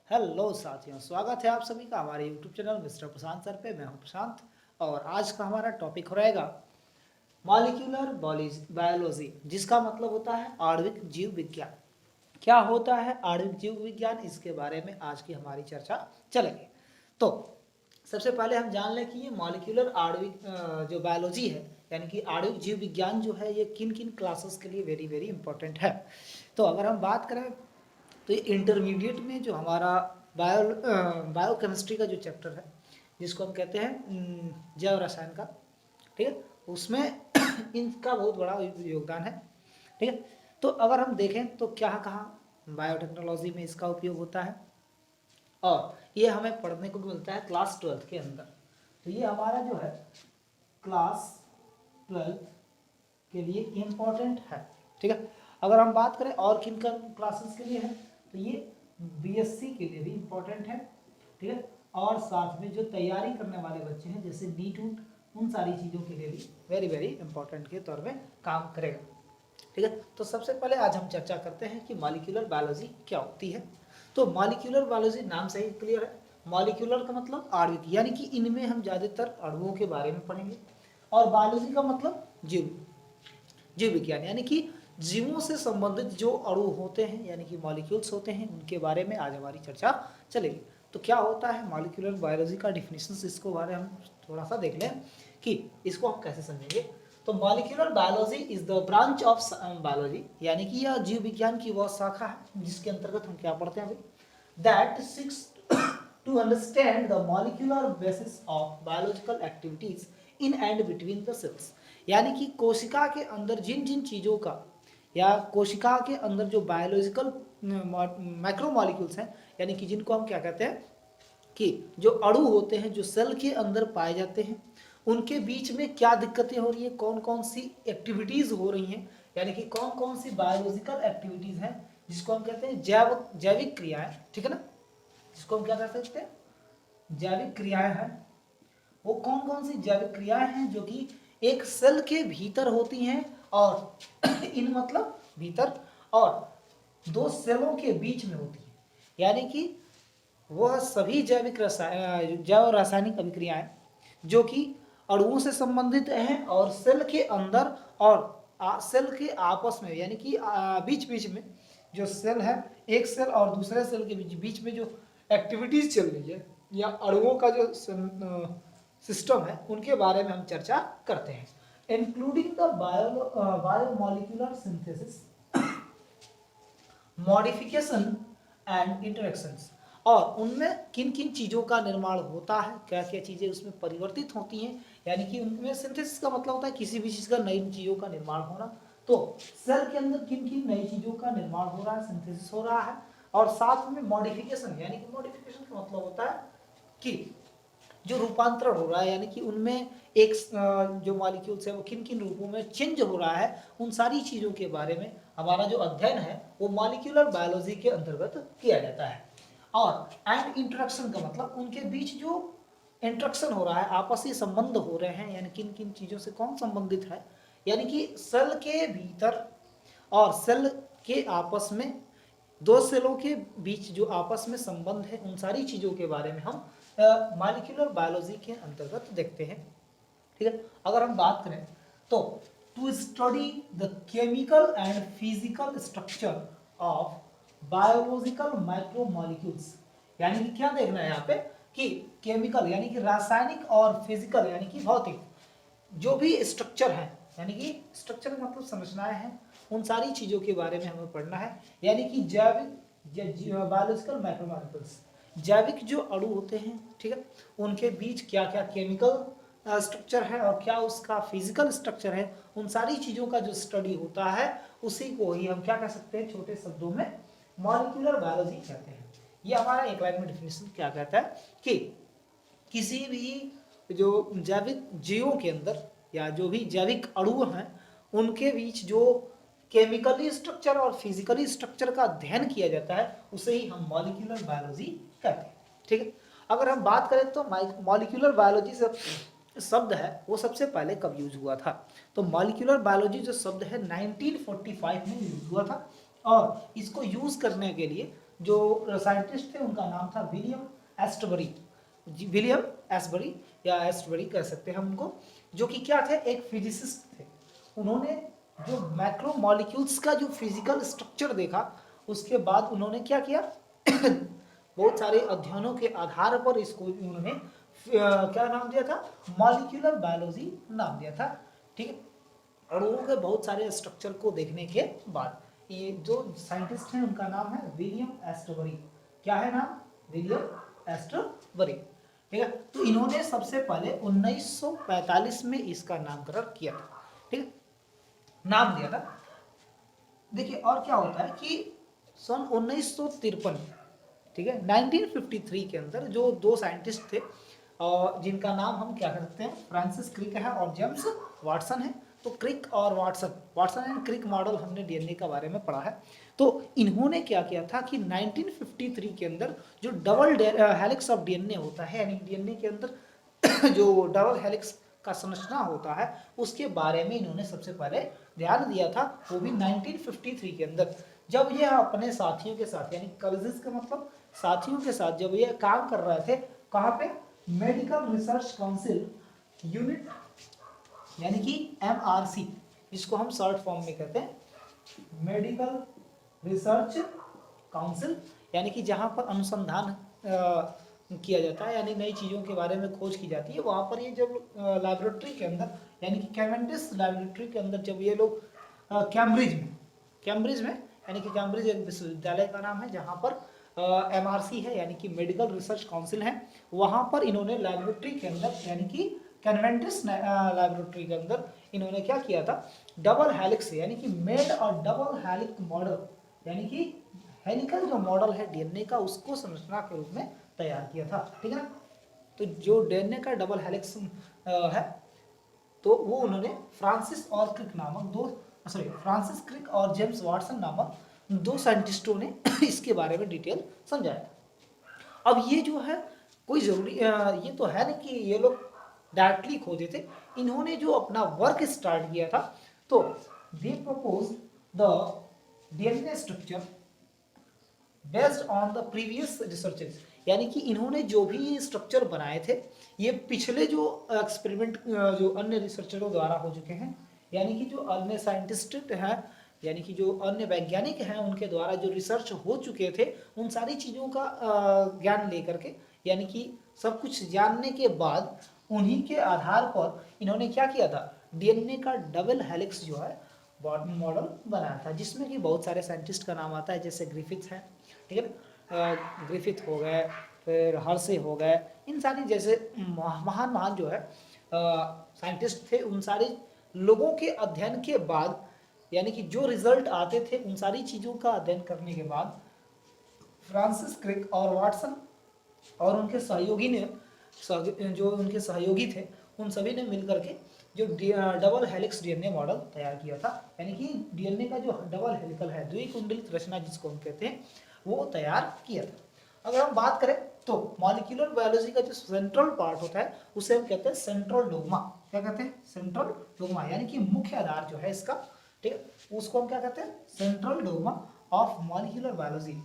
Hello साथियों, स्वागत है आप सभी का हमारे यूट्यूब चैनल मिस्टर प्रशांत सर पे। मैं हूं प्रशांत और आज का हमारा टॉपिक रहेगा मॉलिक्यूलर बायोलॉजी, जिसका मतलब होता है आणविक जीव विज्ञान। क्या होता है आणविक जीव विज्ञान, इसके बारे में आज की हमारी चर्चा चलेगी। तो सबसे पहले हम जान लें कि ये मॉलिक्यूलर आणविक जो बायोलॉजी है, यानी कि आणविक जीव विज्ञान जो है, ये किन किन क्लासेस के लिए वेरी वेरी इंपॉर्टेंट है। तो अगर हम बात करें तो ये इंटरमीडिएट में जो हमारा बायोकेमिस्ट्री का जो चैप्टर है, जिसको हम कहते हैं जैव रसायन का, ठीक है, उसमें इनका बहुत बड़ा योगदान है। ठीक है, तो अगर हम देखें तो क्या कहाँ बायोटेक्नोलॉजी में इसका उपयोग होता है, और ये हमें पढ़ने को मिलता है क्लास 12th के अंदर। तो ये हमारा जो है क्लास 12th के लिए इम्पोर्टेंट है। ठीक है, अगर हम बात करें और किन क्लासेस के लिए है, तो ये बीएससी के लिए भी इम्पोर्टेंट है। ठीक है, और साथ में जो तैयारी करने वाले बच्चे हैं जैसे नीट उन सारी चीज़ों के लिए भी वेरी वेरी इंपॉर्टेंट के तौर में काम करेगा। ठीक है, तो सबसे पहले आज हम चर्चा करते हैं कि मॉलिक्यूलर बायोलॉजी क्या होती है। तो मॉलिक्यूलर बायोलॉजी नाम से ही क्लियर है। मॉलिक्यूलर का मतलब आणविक, यानी कि इनमें हम ज़्यादातर अणुओं के बारे में पढ़ेंगे, और बायोलॉजी का मतलब जीव विज्ञान, यानी कि जीवों से संबंधित जो अणु होते हैं, यानी कि मॉलिक्यूल्स होते हैं, उनके बारे में आज हमारी चर्चा चलेगी। तो क्या होता है मॉलिक्यूलर बायोलॉजी का डिफिनेशन, इसको बारे में हम थोड़ा सा देख लें कि इसको हम कैसे समझेंगे। तो molecular biology is the branch of biology, यानी कि यह जीव विज्ञान की वह शाखा है जिसके अंतर्गत हम क्या पढ़ते हैं अभी, that seeks to understand the molecular basis of biological activities in and between the cells, यानी कि कोशिका के अंदर जिन जिन चीज़ों का, या कोशिका के अंदर जो बायोलॉजिकल माइक्रोमॉलिक्यूल्स हैं, यानी कि जिनको हम क्या कहते हैं कि जो अणु होते हैं जो सेल के अंदर पाए जाते हैं, उनके बीच में क्या दिक्कतें हो रही है, कौन कौन सी एक्टिविटीज़ हो रही हैं, यानी कि कौन कौन सी बायोलॉजिकल एक्टिविटीज़ हैं जिसको हम कहते हैं जैविक क्रियाएं। ठीक है ना, जिसको हम क्या कह सकते हैं, जैविक क्रियाएं हैं। वो कौन कौन सी जैविक क्रियाएं हैं जो कि एक सेल के भीतर होती हैं, और इन मतलब भीतर, और दो सेलों के बीच में होती है, यानी कि वह सभी जैव रासायनिक अभिक्रियाएं जो कि अणुओं से संबंधित हैं, और सेल के अंदर और सेल के आपस में, यानी कि बीच बीच में जो सेल है, एक सेल और दूसरे सेल के बीच बीच में जो एक्टिविटीज चल रही है, या अणुओं का जो सिस्टम है, उनके बारे में हम चर्चा करते हैं, including the biomolecular synthesis, modification and interactions. और उनमें किन किन चीज़ों का निर्माण होता है, क्या क्या चीज़ें उसमें परिवर्तित होती हैं, यानी कि उनमें सिंथेसिस का मतलब होता है किसी भी चीज़ का नई चीज़ों का निर्माण होना। तो सेल के अंदर किन किन नई चीज़ों का निर्माण हो रहा है, सिंथेसिस हो रहा है, और साथ में मॉडिफिकेशन, यानी कि मॉडिफिकेशन का मतलब होता है कि जो रूपांतरण हो रहा है, यानी कि उनमें एक जो मॉलिक्यूल्स है वो किन किन रूपों में चेंज हो रहा है, उन सारी चीज़ों के बारे में हमारा जो अध्ययन है वो मॉलिक्यूलर बायोलॉजी के अंतर्गत किया जाता है। और एंड इंटरेक्शन का मतलब उनके बीच जो इंटरेक्शन हो रहा है, आपसी संबंध हो रहे हैं, यानी किन किन चीज़ों से कौन संबंधित है, यानी कि सेल के भीतर और सेल के आपस में, दो सेलों के बीच जो आपस में संबंध है, उन सारी चीज़ों के बारे में हम मॉलिक्यूलर बायोलॉजी के अंतर्गत देखते हैं। ठीक है, अगर हम बात करें तो to study the chemical and physical structure of biological micromolecules, यानी कि क्या देखना है यहाँ पे कि केमिकल यानी कि रासायनिक, और फिजिकल यानी कि भौतिक जो भी स्ट्रक्चर है, यानी कि स्ट्रक्चर मतलब संरचनाएं हैं, उन सारी चीज़ों के बारे में हमें पढ़ना है, यानी कि जैविक बायोलॉजिकल माइक्रोमॉलिक्यूल्स, जैविक जो अणु होते हैं, ठीक है, उनके बीच क्या क्या केमिकल स्ट्रक्चर है और क्या उसका फिजिकल स्ट्रक्चर है, उन सारी चीज़ों का जो स्टडी होता है उसी को ही हम क्या कह सकते हैं, छोटे शब्दों में मॉलिक्यूलर बायोलॉजी कहते हैं। ये हमारा एक लाइन में डिफिनेशन क्या कहता है कि किसी भी जो जैविक जीवों के अंदर, या जो भी जैविक अणु हैं, उनके बीच जो केमिकली स्ट्रक्चर और फिजिकली स्ट्रक्चर का अध्ययन किया जाता है, उसे ही हम मॉलिक्यूलर बायोलॉजी कहते हैं। ठीक है, अगर हम बात करें तो मॉलिक्यूलर बायोलॉजी शब्द है वो सबसे पहले कब यूज हुआ था, तो मॉलिक्यूलर बायोलॉजी जो शब्द है 1945 में यूज हुआ था, और इसको यूज करने के लिए जो साइंटिस्ट थे उनका नाम था विलियम एस्टबरी, विलियम एस्टबरी या एस्टबरी कह सकते हैं हम उनको, जो कि क्या थे, एक फिजिसिस्ट थे। उन्होंने जो मैक्रोमोलिक्यूल्स का जो फिजिकल स्ट्रक्चर देखा, उसके बाद उन्होंने क्या किया बहुत सारे अध्ययनों के आधार पर इसको उन्होंने क्या नाम दिया था, मॉलिक्यूलर बायोलॉजी नाम दिया था। ठीक है, अणुओं के बहुत सारे स्ट्रक्चर को देखने के बाद ये जो साइंटिस्ट हैं उनका नाम है विलियम एस्टबरी। क्या है नाम? विलियम एस्टबरी। ठीक है, तो इन्होंने सबसे पहले 1945 में इसका नामकरण किया था। ठीक है, नाम दिया था। देखिए और क्या होता है कि सन 1953, ठीक है, 1953 के अंदर जो दो साइंटिस्ट थे जिनका नाम हम क्या करते हैं, फ्रांसिस क्रिक है और जेम्स वाटसन है। तो क्रिक और वाटसन एंड क्रिक मॉडल हमने डीएनए के बारे में पढ़ा है। तो इन्होंने क्या किया था कि 1953 के अंदर जो डबल हेलिक्स ऑफ डीएनए होता है, यानी डीएनए के अंदर जो डबल हेलिक्स का संरचना होता है, उसके बारे में इन्होंने सबसे पहले ध्यान दिया था, वो भी 1953 के अंदर, जब ये अपने साथियों के साथ, यानी कॉलेजेस का मतलब साथियों के साथ जब ये काम कर रहे थे, कहाँ पे, मेडिकल रिसर्च काउंसिल यूनिट, यानी कि एमआरसी, इसको हम शॉर्ट फॉर्म में कहते हैं, मेडिकल रिसर्च काउंसिल, यानी कि जहाँ पर अनुसंधान किया जाता है, यानी नई चीज़ों के बारे में खोज की जाती है, वहाँ पर ये जब लैबोरेटरी के अंदर, यानी कि कैवेंडिश लैबोरेटरी के अंदर जब ये लोग कैम्ब्रिज में, यानी कि कैम्ब्रिज एक विश्वविद्यालय का नाम है जहाँ पर एमआरसी है, यानी कि मेडिकल रिसर्च काउंसिल है, वहाँ पर इन्होंने लैबोरेटरी के अंदर, यानी कि कैवेंडिश लैबोरेटरी के अंदर इन्होंने क्या किया था, डबल हेलिक्स, यानी कि मेड और डबल हेलिक्स मॉडल, यानी कि हेलिकल जो मॉडल है डीएनए का, उसको संरचना के रूप में तैयार किया था। ठीक है ना, तो जो डीएनए का डबल हेलिक्स है, तो वो उन्होंने फ्रांसिस क्रिक और जेम्स वाटसन नामक दो साइंटिस्टों ने इसके बारे में डिटेल समझाया था। अब ये जो है कोई जरूरी ये तो है नहीं कि ये लोग डायरेक्टली खोजे थे, इन्होंने जो अपना वर्क स्टार्ट किया था, तो they propose the DNA structure based on the previous researches, यानी कि इन्होंने जो भी स्ट्रक्चर बनाए थे, ये पिछले जो एक्सपेरिमेंट जो अन्य रिसर्चरों द्वारा हो चुके हैं, यानी कि जो अन्य साइंटिस्ट हैं, यानी कि जो अन्य वैज्ञानिक हैं, उनके द्वारा जो रिसर्च हो चुके थे, उन सारी चीज़ों का ज्ञान लेकर के, यानी कि सब कुछ जानने के बाद उन्हीं के आधार पर इन्होंने क्या किया था, डीएनए का डबल हेलिक्स जो है मॉडल बनाया था, जिसमें कि बहुत सारे साइंटिस्ट का नाम आता है, जैसे ग्रिफिथ है, ठीक है ना, ग्रिफिथ हो गए, फिर हर्से हो गए, इन सारी जैसे महान महान जो है साइंटिस्ट थे, उन सारे लोगों के अध्ययन के बाद, यानी कि जो रिजल्ट आते थे, उन सारी चीज़ों का अध्ययन करने के बाद फ्रांसिस क्रिक और वाटसन और उनके सहयोगी ने, जो उनके सहयोगी थे, उन सभी ने मिलकर के जो डबल हेलिक्स डीएनए मॉडल तैयार किया था, यानी कि डीएनए का जो डबल हेलिकल है, द्विकुंडलित रचना जिसको हम कहते हैं, वो तैयार किया था। अगर हम बात करें तो मॉलिक्यूलर बायोलॉजी का जो सेंट्रल पार्ट होता है, उसे हम कहते हैं सेंट्रल डोग्मा। क्या कहते हैं? सेंट्रल डोग्मा, यानी कि मुख्य आधार जो है इसका, ठीक है, उसको हम क्या कहते हैं? Central dogma of molecular biology.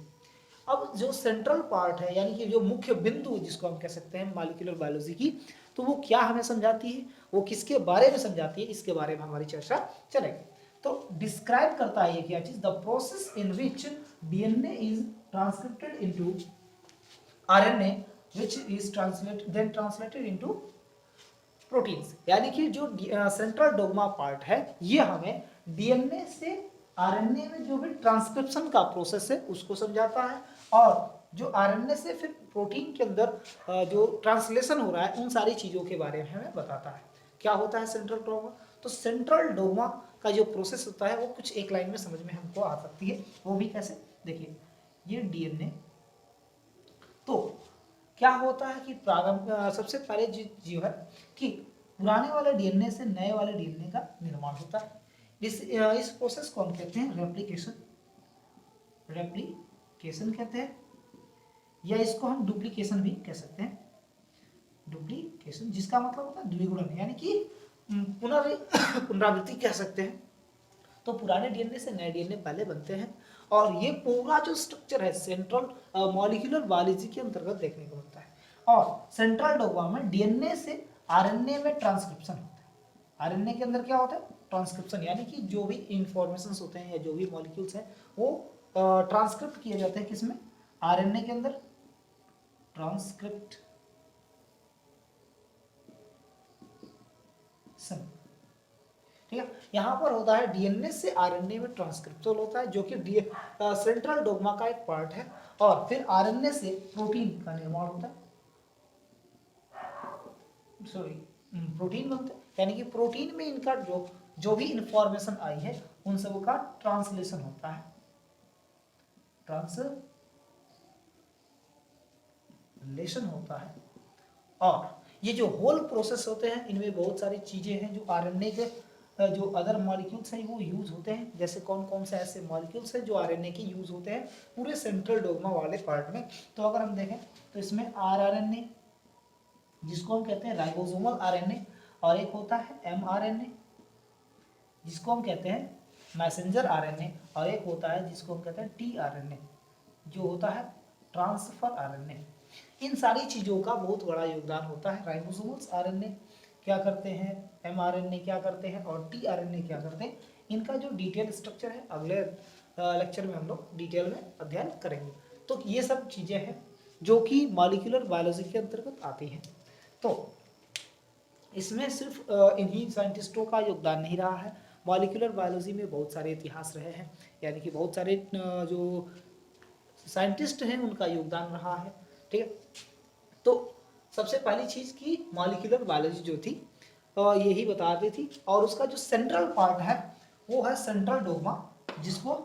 अब जो सेंट्रल पार्ट है, यानी कि जो मुख्य बिंदु जिसको हम कह सकते हैं मॉलिक्यूलर बायोलॉजी की, तो वो क्या हमें समझाती है, वो किसके बारे में समझाती है, इसके बारे में हमारी चर्चा चलेगी। तो डिस्क्राइब करता है ये क्या चीज, the process in which DNA is transcripted into RNA which is translated into proteins, यानी कि जो सेंट्रल डोग्मा पार्ट है, ये हमें डीएनए से आरएनए में जो भी ट्रांसक्रिप्शन का प्रोसेस है उसको समझाता है, और जो आरएनए से फिर प्रोटीन के अंदर जो ट्रांसलेशन हो रहा है, उन सारी चीज़ों के बारे में हमें बताता है। क्या होता है सेंट्रल डोग्मा? तो सेंट्रल डोग्मा का जो प्रोसेस होता है वो कुछ एक लाइन में समझ में हमको आ सकती है, वो भी कैसे, देखिए ये डीएनए, तो क्या होता है कि प्रारंभ सबसे पहले जो है कि पुराने वाले डीएनए से नए वाले डीएनए का निर्माण होता है। इस प्रोसेस को हम कहते हैं रेप्लिकेशन कहते हैं, या इसको हम डुप्लीकेशन भी कह सकते हैं। डुप्लीकेशन जिसका मतलब होता है द्विगुणन, यानी कि पुनरावृत्ति कह सकते हैं। तो पुराने डीएनए से नए डीएनए पहले बनते हैं, और ये पूरा जो स्ट्रक्चर है सेंट्रल मॉलिक्यूलर बायोलॉजी के अंतर्गत देखने को मिलता है। और सेंट्रल डोग्मा में डीएनए से आरएनए में ट्रांसक्रिप्शन होता है। आरएनए के अंदर क्या होता है? ट्रांसक्रिप्शन, यानी कि जो भी इंफॉर्मेशन होते हैं या जो भी मॉलिक्यूल्स हैं वो ट्रांसक्रिप्ट किए जाते हैं किसमें? आरएनए के अंदर। ट्रांसक्रिप्ट ठीक है, यहाँ पर होता है डीएनए से आरएनए में ट्रांसक्रिप्शन होता है, जो कि सेंट्रल डोग्मा का एक पार्ट है। और फिर आरएनए से प्रोटीन का निर्माण होता है, सॉरी प्रोटीन बनते हैं, यानी कि प्रोटीन में इनका जो भी इंफॉर्मेशन आई है उन सब का ट्रांसलेशन होता है, ट्रांसलेशन होता है। और ये जो होल प्रोसेस होते हैं इनमें बहुत सारी चीजें हैं जो आरएनए के जो अदर मॉलिक्यूल्स हैं वो यूज होते हैं। जैसे कौन कौन से ऐसे मॉलिक्यूल्स हैं जो आरएनए के यूज होते हैं पूरे सेंट्रल डोग्मा वाले पार्ट में। तो अगर हम देखें तो इसमें आरआरएनए, जिसको हम कहते हैं राइबोसोमल आरएनए, और एक होता है एमआरएनए जिसको हम कहते हैं मैसेंजर आरएनए, और एक होता है जिसको हम कहते हैं टीआरएनए जो होता है ट्रांसफर आरएनए। इन सारी चीज़ों का बहुत बड़ा योगदान होता है। राइबोसोमल्स आरएनए क्या करते हैं, एमआरएनए क्या करते हैं और टीआरएनए क्या करते हैं, इनका जो डिटेल स्ट्रक्चर है अगले लेक्चर में हम लोग डिटेल में अध्ययन करेंगे। तो ये सब चीज़ें हैं जो कि मॉलिक्यूलर बायोलॉजी के अंतर्गत आती हैं। तो इसमें सिर्फ इन्हीं साइंटिस्टों का योगदान नहीं रहा है, मॉलिक्यूलर बायोलॉजी में बहुत सारे इतिहास रहे हैं, यानी कि बहुत सारे जो साइंटिस्ट हैं उनका योगदान रहा है। ठीक है, तो सबसे पहली चीज़ की मॉलिक्यूलर बायोलॉजी जो थी यही बता रही थी, और उसका जो सेंट्रल पार्ट है वो है सेंट्रल डोग्मा, जिसको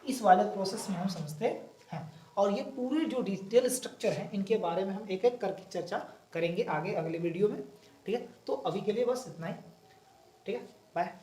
इस वाले प्रोसेस में हम समझते हैं। और ये पूरे जो डिटेल स्ट्रक्चर है इनके बारे में हम एक एक करके चर्चा करेंगे आगे अगले वीडियो में। ठीक है, तो अभी के लिए बस इतना ही। ठीक है, बाय।